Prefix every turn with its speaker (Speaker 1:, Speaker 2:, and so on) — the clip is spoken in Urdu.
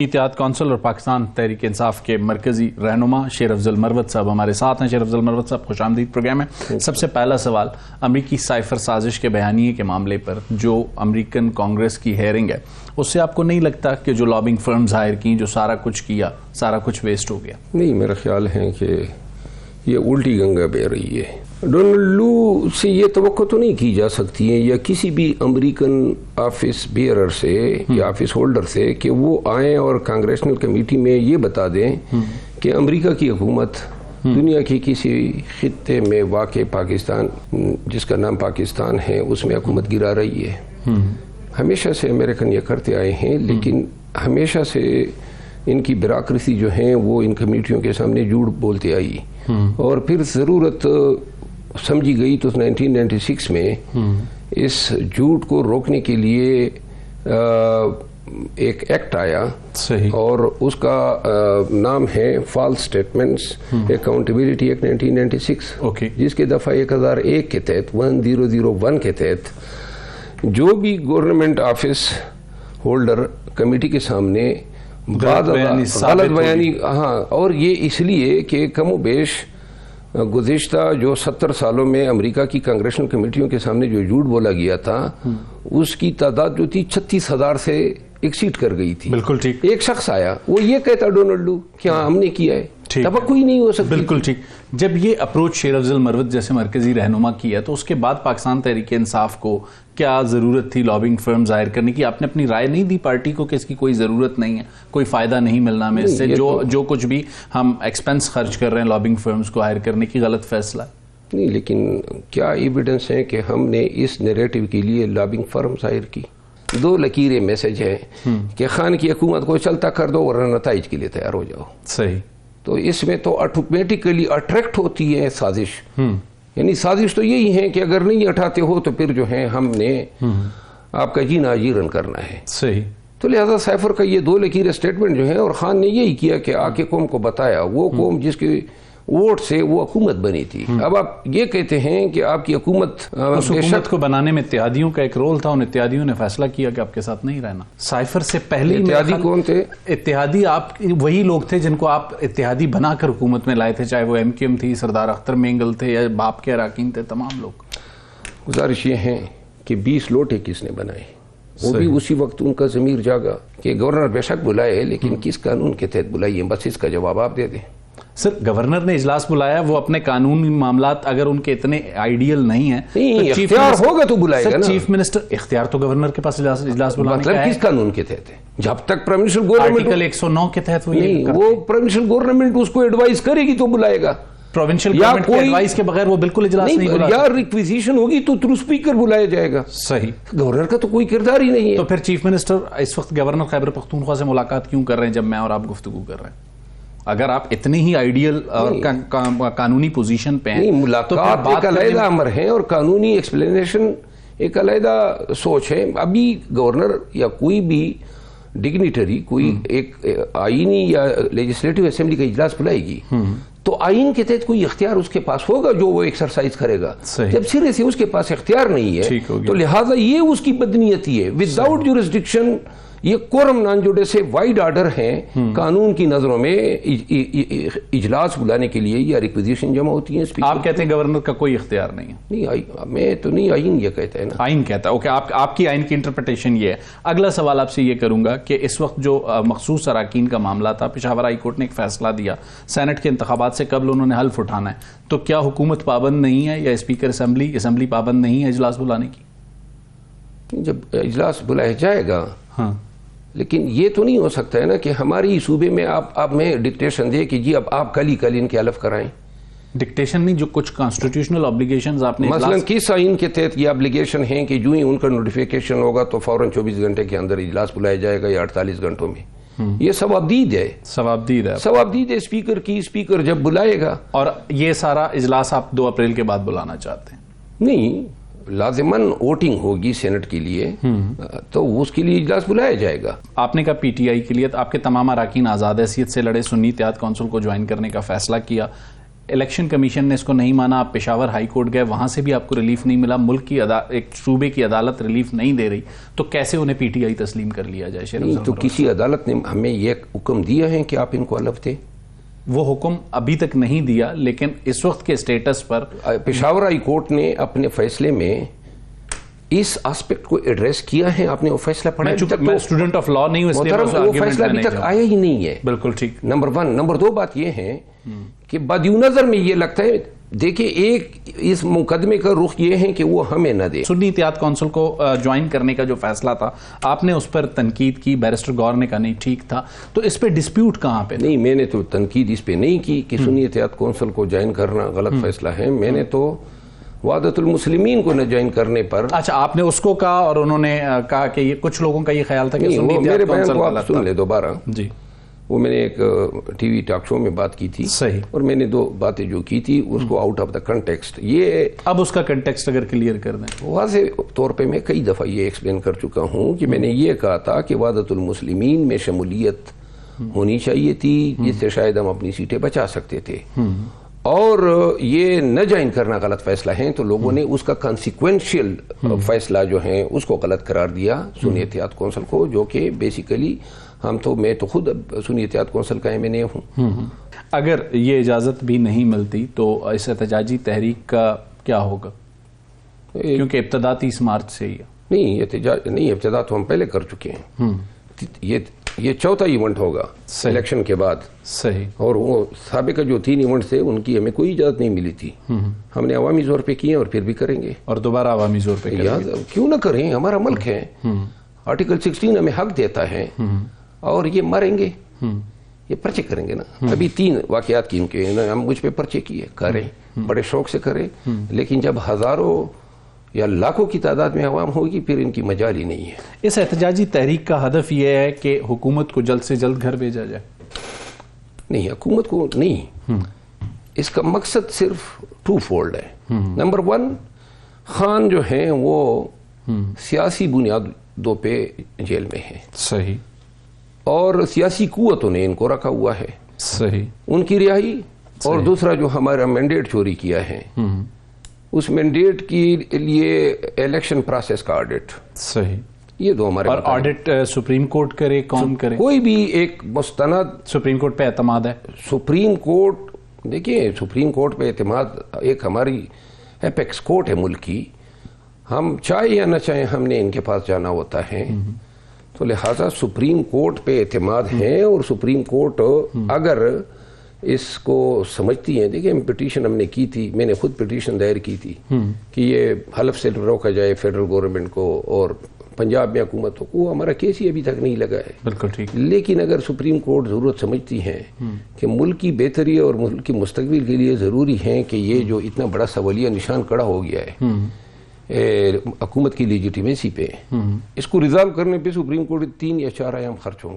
Speaker 1: اتحاد کونسل اور پاکستان تحریک انصاف کے مرکزی رہنما شیر افضل مروت صاحب ہمارے ساتھ ہیں۔ شیر افضل مروت صاحب خوش آمدید پروگرام میں۔ سب سے پہلا سوال امریکی سائفر سازش کے بیانیے کے معاملے پر جو امریکن کانگریس کی ہیئرنگ ہے، اس سے آپ کو نہیں لگتا کہ جو لابنگ فرمز ہائر کی، جو سارا کچھ کیا، سارا کچھ ویسٹ ہو گیا؟
Speaker 2: نہیں، میرا خیال ہے کہ یہ الٹی گنگا بہ رہی ہے۔ ڈونلڈ لو سے یہ توقع تو نہیں کی جا سکتی ہے یا کسی بھی امریکن آفس بیئرر سے یا آفس ہولڈر سے کہ وہ آئیں اور کانگریشنل کمیٹی میں یہ بتا دیں کہ امریکہ کی حکومت دنیا کے کسی خطے میں واقع پاکستان، جس کا نام پاکستان ہے، اس میں حکومت گرا رہی ہے۔ ہمیشہ سے امریکن یہ کرتے آئے ہیں، لیکن ہمیشہ سے ان کی بیوروکریسی جو ہیں وہ ان کمیٹیوں کے سامنے جھوٹ بولتے آئی، اور پھر ضرورت سمجھی گئی تو 1996 میں اس جھوٹ کو روکنے کے لیے ایک ایکٹ آیا، اور اس کا نام ہے فالس سٹیٹمنٹس اکاؤنٹیبلٹی ایکٹ 1996، جس کے دفعہ 1001 کے تحت 1001 کے تحت جو بھی گورنمنٹ آفس ہولڈر کمیٹی کے سامنے غلط بیانی، اور یہ اس لیے کہ کم و بیش گزشتہ جو 70 سالوں میں امریکہ کی کانگریشنل کمیٹیوں کے سامنے جو جھوٹ بولا گیا تھا، اس کی تعداد جو تھی 36,000 سے ایکسیڈ کر گئی تھی۔
Speaker 1: بالکل ٹھیک۔
Speaker 2: ایک شخص آیا، وہ یہ کہتا ڈونلڈ لو کہ ہاں ہم نے کیا ہے، توقع ہی نہیں ہو سکتی۔
Speaker 1: بالکل ٹھیک۔ جب یہ اپروچ شیر افضل مروت جیسے مرکزی رہنما کی ہے، تو اس کے بعد پاکستان تحریک انصاف کو کیا ضرورت تھی لابنگ فرم ظاہر کرنے کی؟ آپ نے اپنی رائے نہیں دی پارٹی کو کہ اس کی کوئی ضرورت نہیں ہے، کوئی فائدہ نہیں ملنا ہمیں اس سے، جو کچھ بھی ہم ایکسپینس خرچ کر رہے ہیں لابنگ فرمز کو ہائر کرنے کی، غلط فیصلہ ہے؟
Speaker 2: نہیں، لیکن کیا ایویڈنس ہے کہ ہم نے اس نیریٹو کے لیے لابنگ فرم ظاہر کی؟ دو لکیریں میسج ہے کہ خان کی حکومت کو چلتا کر دو ورنہ نتائج کے لیے تیار ہو جاؤ۔
Speaker 1: صحیح۔ تو
Speaker 2: اس میں تو آٹومیٹیکلی اٹریکٹ ہوتی ہے سازش، یعنی سازش تو یہی ہے کہ اگر نہیں اٹھاتے ہو تو پھر جو ہے ہم نے آپ کا جینا جیرن کرنا ہے۔
Speaker 1: صحیح۔
Speaker 2: تو لہذا سائفر کا یہ دو لکیر اسٹیٹمنٹ جو ہے، اور خان نے یہی کیا کہ آ کے قوم کو بتایا، وہ قوم جس کی ووٹ سے وہ حکومت بنی تھی۔ اب آپ یہ کہتے ہیں کہ آپ کی حکومت،
Speaker 1: اس حکومت کو بنانے میں اتحادیوں کا ایک رول تھا، ان اتحادیوں نے فیصلہ کیا کہ آپ کے ساتھ نہیں رہنا۔ سائفر سے پہلے
Speaker 2: اتحادی کون تھے؟
Speaker 1: اتحادی آپ وہی لوگ تھے جن کو آپ اتحادی بنا کر حکومت میں لائے تھے، چاہے وہ ایم کیو ایم تھی، سردار اختر مینگل تھے، یا باپ کے اراکین تھے، تمام لوگ۔
Speaker 2: گزارش یہ ہے کہ 20 لوٹے کس نے بنائے، وہ بھی اسی وقت ان کا ضمیر جاگا کہ گورنر بے شک بلائے، لیکن کس قانون کے تحت بلائیے، بس اس کا جواب آپ دے دیں۔
Speaker 1: سر، گورنر نے اجلاس بلایا، وہ اپنے قانونی معاملات اگر ان کے اتنے آئیڈیل نہیں ہیں،
Speaker 2: اختیار ہوگا تو بلائے گا نا۔
Speaker 1: چیف منسٹر اختیار تو گورنر کے پاس اجلاس بلانے کا ہے۔
Speaker 2: مطلب کس قانون کے تحت ہے؟ جب تک پروونشل گورنمنٹ
Speaker 1: آرٹیکل 109 کے تحت
Speaker 2: وہ پروونشل گورنمنٹ اس کو ایڈوائز کرے گی تو بلائے گا۔
Speaker 1: پروونشل گورنمنٹ کی ایڈوائز کے بغیر وہ بالکل اجلاس نہیں بلا
Speaker 2: یا ریکویزیشن ہوگی تو تھرو اسپیکر بلایا جائے گا۔
Speaker 1: صحیح۔
Speaker 2: گورنر کا تو کوئی کردار ہی نہیں ہے۔
Speaker 1: تو پھر چیف منسٹر اس وقت گورنر خیبر پختونخوا سے ملاقات کیوں کر رہے ہیں جب میں اور آپ گفتگو کر رہے ہیں؟ اگر آپ اتنی ہی آئیڈیل اور قانونی پوزیشن پہ ہیں،
Speaker 2: ملاقات ایک علیحدہ امر ہے اور قانونی ایکسپلینیشن ایک علیحدہ سوچ ہے۔ ابھی گورنر یا کوئی بھی ڈگنیٹری کوئی ایک آئینی یا لیجسلیٹو اسمبلی کا اجلاس بلائے گی تو آئین کے تحت کوئی اختیار اس کے پاس ہوگا جو وہ ایکسرسائز کرے گا۔ جب سرے سے اس کے پاس اختیار نہیں ہے تو لہٰذا یہ اس کی بدنیتی ہے۔ وداؤٹ جورسڈکشن یہ کورم نان جوڈیسے وائڈ آرڈر ہیں، قانون کی نظروں میں اجلاس بلانے کے لیے یا ریکویزیشن جمع ہوتی ہیں۔
Speaker 1: آپ کہتے ہیں گورنر کا کوئی اختیار نہیں ہے؟
Speaker 2: نہیں، میں تو نہیں، آئین یہ کہتا ہے نا۔
Speaker 1: آئین کہتا ہے، اوکے، آپ کی آئین کی انٹرپریٹیشن یہ ہے۔ اگلا سوال آپ سے یہ کروں گا کہ اس وقت جو مخصوص اراکین کا معاملہ تھا، پشاور ہائی کورٹ نے ایک فیصلہ دیا، سینٹ کے انتخابات سے قبل انہوں نے حلف اٹھانا ہے، تو کیا حکومت پابند نہیں ہے یا اسپیکر اسمبلی پابند نہیں ہے اجلاس بلانے کی؟
Speaker 2: جب اجلاس بلایا جائے گا،
Speaker 1: ہاں،
Speaker 2: لیکن یہ تو نہیں ہو سکتا ہے نا کہ ہماری صوبے میں آپ میں ڈکٹیشن دے کہ جی اب آپ کل ان کے حلف کرائیں۔
Speaker 1: ڈکٹیشن نہیں، جو کچھ کانسٹیٹیوشنل آبلیگیشنز آپ نے
Speaker 2: مثلا کس آئین کے تحت یہ آبلیگیشن ہیں کہ جو ہی ان کا نوٹیفیکیشن ہوگا تو فوراً 24 گھنٹے کے اندر اجلاس بلایا جائے گا یا 48 گھنٹوں میں؟ یہ ثوابدید ہے، ثوابدید ہے اسپیکر کی، اسپیکر جب بلائے گا۔
Speaker 1: اور یہ سارا اجلاس آپ 2 اپریل کے بعد بلانا چاہتے ہیں؟
Speaker 2: نہیں، لازماً ووٹنگ ہوگی سینٹ کے لیے تو اس کے لیے اجلاس بلایا جائے گا۔
Speaker 1: آپ نے کہا پی ٹی آئی کے لیے آپ کے تمام اراکین آزاد حیثیت سے لڑے، سنی اتحاد کونسل کو جوائن کرنے کا فیصلہ کیا، الیکشن کمیشن نے اس کو نہیں مانا, آپ پشاور ہائی کورٹ گئے, وہاں سے بھی آپ کو ریلیف نہیں ملا, ملک کی ایک صوبے کی عدالت ریلیف نہیں دے رہی, تو کیسے انہیں پی ٹی آئی تسلیم کر لیا جائے؟ شیرف
Speaker 2: نہیں تو کسی عدالت نے ہمیں یہ حکم دیا ہے کہ آپ ان کو الف دیں؟
Speaker 1: وہ حکم ابھی تک نہیں دیا, لیکن اس وقت کے سٹیٹس پر
Speaker 2: پشاور ہائی کورٹ نے اپنے فیصلے میں اس آسپیکٹ کو ایڈریس کیا ہے. آپ نے وہ فیصلہ پڑھا؟
Speaker 1: میں اسٹوڈنٹ آف لا نہیں ہوں, اس لیے
Speaker 2: وہ فیصلہ ابھی تک آیا ہی نہیں ہے.
Speaker 1: بالکل ٹھیک.
Speaker 2: نمبر 1. نمبر 2 بات یہ ہے کہ بدیو نظر میں یہ لگتا ہے, دیکھیں ایک اس مقدمے کا رخ یہ ہے کہ وہ ہمیں نہ دے.
Speaker 1: سنی اتحاد کونسل کو جوائن کرنے کا جو فیصلہ تھا, آپ نے اس پر تنقید کی, بیرسٹر گور نے کہا نہیں ٹھیک تھا, تو اس پہ ڈسپیوٹ کہاں پہ؟
Speaker 2: نہیں, میں نے تو تنقید اس پہ نہیں کی کہ سنی اتحاد کونسل کو جوائن کرنا غلط فیصلہ ہے. میں نے تو وحدت المسلمین کو نہ جوائن کرنے پر.
Speaker 1: اچھا, آپ نے اس کو کہا اور انہوں نے کہا کہ یہ کچھ لوگوں کا یہ خیال تھا کہ
Speaker 2: نہیں, وہ میرے بیان کو آپ سن لے دوبارہ.
Speaker 1: جی,
Speaker 2: وہ میں نے ایک ٹی وی ٹاک شو میں بات کی تھی.
Speaker 1: صحیح.
Speaker 2: اور میں نے 2 باتیں جو کی تھی اس کو آؤٹ آف دا کنٹیکسٹ, یہ
Speaker 1: اب اس کا کنٹیکسٹ اگر کلیئر کر دیں.
Speaker 2: واضح طور پہ میں کئی دفعہ یہ ایکسپلین کر چکا ہوں کہ میں نے یہ کہا تھا کہ وحدت المسلمین میں شمولیت ہونی چاہیے تھی, جس سے شاید ہم اپنی سیٹیں بچا سکتے تھے, اور یہ نہ جوائن کرنا غلط فیصلہ ہے. تو لوگوں نے اس کا کانسیکوینشل فیصلہ جو ہے اس کو غلط قرار دیا سنی اتحاد کونسل کو, جو کہ بیسیکلی میں تو خود سنی اتحاد کونسل کا ایم این اے ہوں.
Speaker 1: اگر یہ اجازت بھی نہیں ملتی تو اس احتجاجی تحریک کا کیا ہوگا؟ کیونکہ ابتدا 30 مارچ سے ہی ہے.
Speaker 2: نہیں, ابتدا تو ہم پہلے کر چکے ہیں. یہ چوتھا ایونٹ ہوگا الیکشن کے بعد.
Speaker 1: صحیح. اور
Speaker 2: وہ سابقہ جو 3 ایونٹ تھے ان کی ہمیں کوئی اجازت نہیں ملی تھی. ہم نے عوامی زور پہ کیے اور پھر بھی کریں گے,
Speaker 1: اور دوبارہ عوامی زور پہ
Speaker 2: کیوں نہ کریں. ہمارا ملک ہے, آرٹیکل 16 ہمیں حق دیتا ہے, اور یہ مریں گے, یہ پرچے کریں گے نا. ابھی 3 واقعات کی ان کے ہم مجھ پہ پرچے کیے, کریں, بڑے شوق سے کریں, لیکن جب ہزاروں یا لاکھوں کی تعداد میں عوام ہوگی پھر ان کی مجال ہی نہیں ہے.
Speaker 1: اس احتجاجی تحریک کا ہدف یہ ہے کہ حکومت کو جلد سے جلد گھر بھیجا جائے؟
Speaker 2: نہیں, حکومت کو نہیں, اس کا مقصد صرف 2 فولڈ ہے. نمبر 1, خان جو ہیں وہ سیاسی بنیادوں پہ جیل میں ہیں.
Speaker 1: صحیح.
Speaker 2: اور سیاسی قوتوں نے ان کو رکھا ہوا ہے.
Speaker 1: صحیح.
Speaker 2: ان کی رہائی, اور دوسرا جو ہمارا مینڈیٹ چوری کیا ہے, اس مینڈیٹ کے لیے الیکشن پروسیس کا آڈٹ.
Speaker 1: صحیح.
Speaker 2: یہ 2 ہمارے.
Speaker 1: اور آڈٹ سپریم کورٹ کرے, کون کرے؟
Speaker 2: کوئی بھی ایک مستند.
Speaker 1: سپریم کورٹ پہ اعتماد ہے.
Speaker 2: سپریم کورٹ, دیکھیے سپریم کورٹ پہ اعتماد ایک ہماری ایپیکس کورٹ ہے ملک کی. ہم چاہے یا نہ چاہے ہم نے ان کے پاس جانا ہوتا ہے, تو لہٰذا سپریم کورٹ پہ اعتماد ہے. اور سپریم کورٹ اگر اس کو سمجھتی ہیں, دیکھیں پٹیشن ہم نے کی تھی, میں نے خود پٹیشن دائر کی تھی کہ یہ حلف سے روکا جائے فیڈرل گورنمنٹ کو اور پنجاب میں حکومتوں کو. ہمارا کیس ہی ابھی تک نہیں لگا ہے.
Speaker 1: بالکل ٹھیک.
Speaker 2: لیکن اگر سپریم کورٹ ضرورت سمجھتی ہے کہ ملک کی بہتری اور ملک کی مستقبل کے لیے ضروری ہے کہ یہ جو اتنا بڑا سوالیہ نشان کھڑا ہو گیا ہے حکومت کی لیجیٹیمیسی پہ, اس کو ریزالو کرنے پہ سپریم کورٹ 3 یا 4 ایام خرچ ہوں گے.